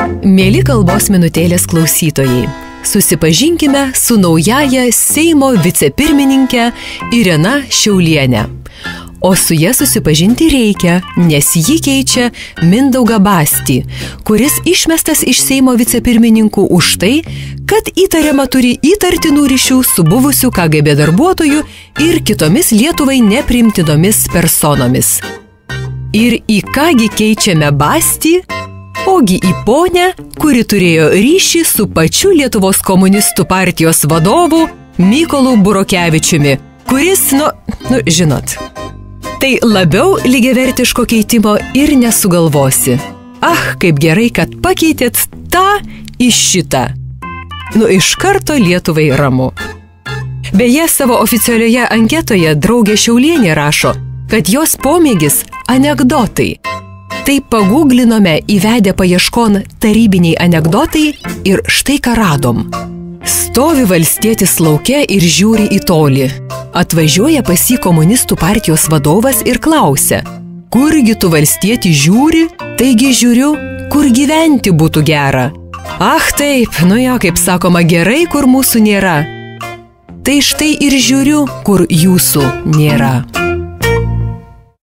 Mieli kalbos minutėlės klausytojai, susipažinkime su naujaja Seimo vicepirmininke Irena Šiauliene. O su ja susipažinti reikia, nes ji keičia Mindaugą Bastį, kuris išmestas iš Seimo vicepirmininkų už tai, kad įtariama turi įtartinų ryšių su buvusiu KGB darbuotoju ir kitomis Lietuvai nepriimtinomis personomis. Ir į kągi keičiame Bastį? Ogi į ponę, kuri turėjo ryšį su pačiu Lietuvos komunistų partijos vadovu Mykolu Burokevičiumi, kuris, žinot. Tai labiau lygiavertiško keitimo ir nesugalvosi. Kaip gerai, kad pakeitėt tą į šitą. Iš karto Lietuvai ramu. Beje, savo oficialioje anketoje draugė Šiaulienė rašo, kad jos pomėgis anekdotai. Tai paguglinome įvedę paieškon tarybiniai anekdotai ir štai ką radom. Stovi valstietis lauke ir žiūri į tolį. Atvažiuoja pas jį komunistų partijos vadovas ir klausia, kurgi tu valstietį žiūri, taigi žiūriu, kur gyventi būtų gera. Taip, kaip sakoma, gerai, kur mūsų nėra. Tai štai ir žiūriu, kur jūsų nėra.